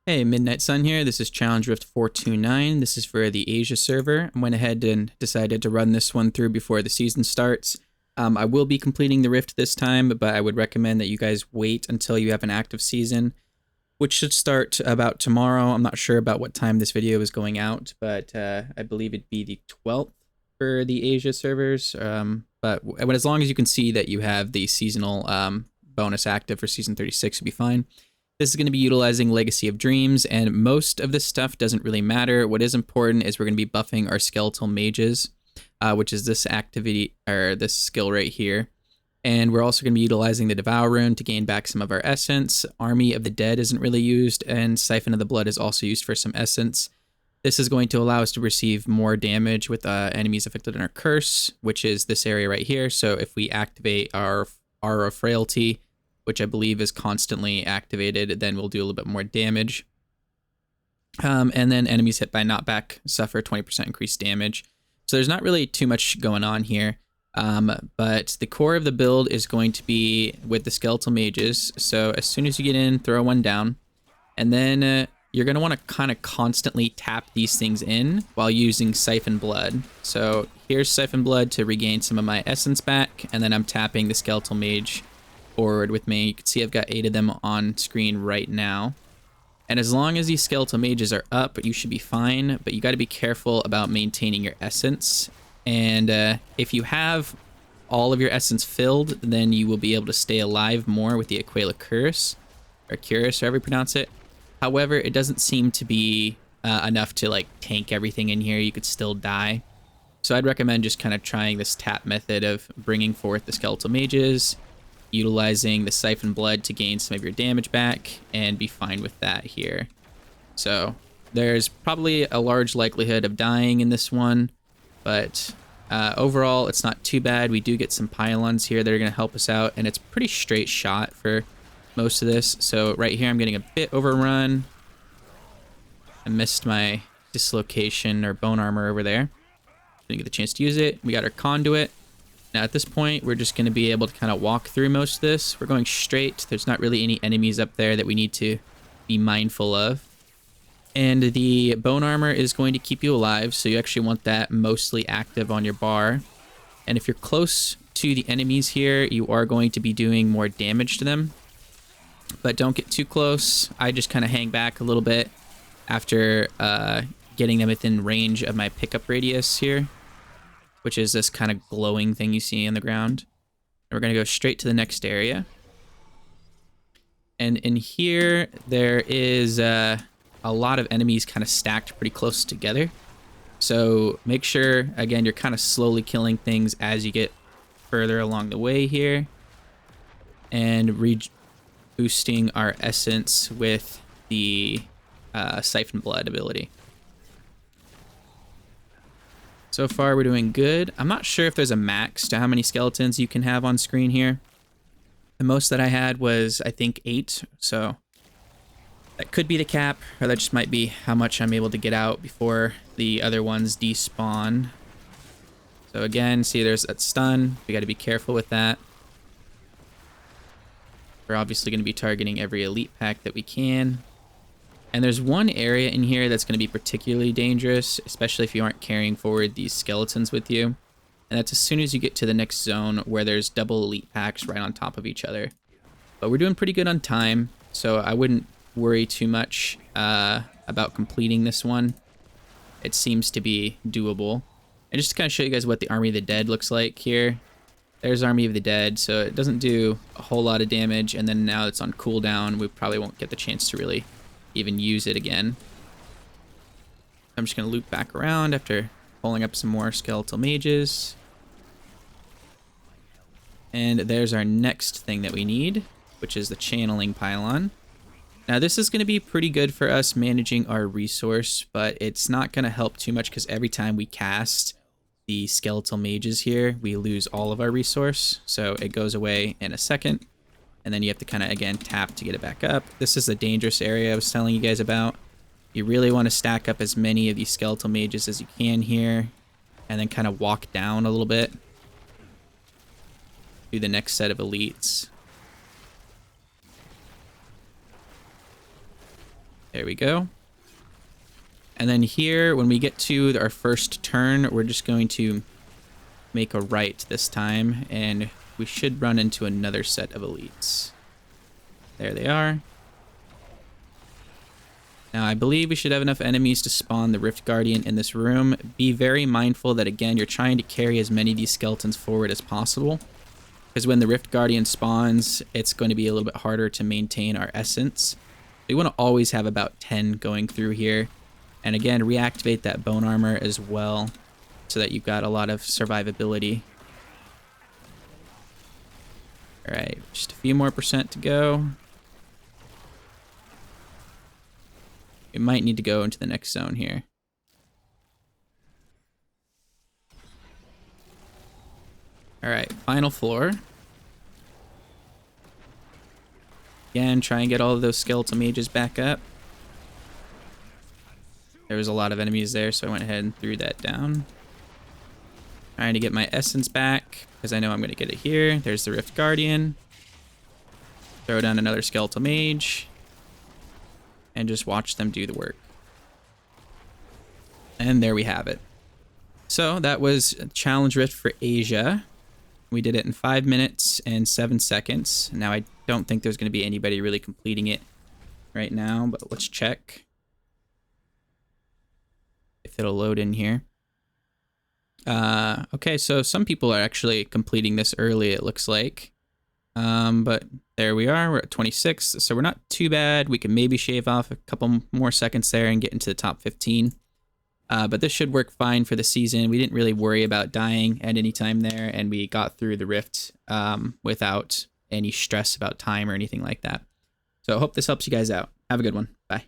Hey, Midnight Sun here. This is Challenge Rift 429. This is for the Asia server. I went ahead and decided to run this one through before the season starts. I will be completing the Rift this time, but I would recommend that you guys wait until you have an active season, which should start about tomorrow. I'm not sure about what time this video is going out, but I believe it'd be the 12th for the Asia servers. But as long as you can see that you have the seasonal bonus active for Season 36, you'll be fine. This is going to be utilizing Legacy of Dreams, and most of this stuff doesn't really matter. What is important is we're going to be buffing our skeletal mages, which is this activity, or this skill right here. And we're also going to be utilizing the Devour rune to gain back some of our essence. Army of the Dead isn't really used, and Siphon of the Blood is also used for some essence. This is going to allow us to receive more damage with enemies affected in our curse, which is this area right here. So if we activate our Aura of Frailty, which I believe is constantly activated, then we'll do a little bit more damage. And then enemies hit by knockback suffer 20% increased damage. So there's not really too much going on here. But the core of the build is going to be with the skeletal mages. So as soon as you get in, throw one down. And then you're going to want to kind of constantly tap these things in while using Siphon Blood. So here's Siphon Blood to regain some of my essence back. And then I'm tapping the skeletal mage forward with me. You can see I've got 8 of them on screen right now. And as long as these skeletal mages are up, you should be fine, but you got to be careful about maintaining your essence. And if you have all of your essence filled, then you will be able to stay alive more with the Aquila Curse, or Curus, however you pronounce it. However, it doesn't seem to be enough to like tank everything in here. You could still die. So I'd recommend just kind of trying this tap method of bringing forth the skeletal mages, utilizing the Siphon Blood to gain some of your damage back, and be fine with that here. So there's probably a large likelihood of dying in this one, but overall it's not too bad. We do get some pylons here that are going to help us out, and it's pretty straight shot for most of this. So right here I'm getting a bit overrun. I missed my dislocation or bone armor over there. Didn't get the chance to use it. We got our conduit. Now at this point, we're just going to be able to kind of walk through most of this. We're going straight. There's not really any enemies up there that we need to be mindful of. And the bone armor is going to keep you alive, so you actually want that mostly active on your bar. And if you're close to the enemies here, you are going to be doing more damage to them. But don't get too close. I just kind of hang back a little bit after getting them within range of my pickup radius here, which is this kind of glowing thing you see on the ground. And we're going to go straight to the next area. And in here, there is a lot of enemies kind of stacked pretty close together. So make sure, again, you're kind of slowly killing things as you get further along the way here. And boosting our essence with the Siphon Blood ability. So far, we're doing good. I'm not sure if there's a max to how many skeletons you can have on screen here. The most that I had was, I think, 8. So that could be the cap, or that just might be how much I'm able to get out before the other ones despawn. So again, see there's that stun. We got to be careful with that. We're obviously going to be targeting every elite pack that we can. And there's one area in here that's going to be particularly dangerous, especially if you aren't carrying forward these skeletons with you. And that's as soon as you get to the next zone where there's double elite packs right on top of each other. But we're doing pretty good on time, so I wouldn't worry too much about completing this one. It seems to be doable. And just to kind of show you guys what the Army of the Dead looks like here. There's Army of the Dead, so it doesn't do a whole lot of damage, and then now it's on cooldown, we probably won't get the chance to really even use it again. I'm just going to loop back around after pulling up some more skeletal mages. And there's our next thing that we need, which is the channeling pylon. Now this is going to be pretty good for us managing our resource, but it's not going to help too much because every time we cast the skeletal mages here, we lose all of our resource. So it goes away in a second. And then you have to kind of, again, tap to get it back up. This is the dangerous area I was telling you guys about. You really want to stack up as many of these skeletal mages as you can here. And then kind of walk down a little bit. Do the next set of elites. There we go. And then here, when we get to our first turn, we're just going to make a right this time, and we should run into another set of elites. There they are. Now, I believe we should have enough enemies to spawn the Rift Guardian in this room. Be very mindful that, again, you're trying to carry as many of these skeletons forward as possible, because when the Rift Guardian spawns, it's going to be a little bit harder to maintain our essence. We want to always have about 10 going through here. And again, reactivate that bone armor as well, so that you've got a lot of survivability. Alright, just a few more percent to go. We might need to go into the next zone here. Alright, final floor. Again, try and get all of those skeletal mages back up. There was a lot of enemies there, so I went ahead and threw that down. Trying to get my essence back, because I know I'm going to get it here. There's the Rift Guardian. Throw down another skeletal mage. And just watch them do the work. And there we have it. So that was Challenge Rift for Asia. We did it in 5 minutes and 7 seconds. Now, I don't think there's going to be anybody really completing it right now, but let's check if it'll load in here. Okay, so some people are actually completing this early, it looks like. But there we are, we're at 26, so we're not too bad. We can maybe shave off a couple more seconds there and get into the top 15. But this should work fine for the season. We didn't really worry about dying at any time there, and we got through the rift without any stress about time or anything like that. So I hope this helps you guys out. Have a good one. Bye.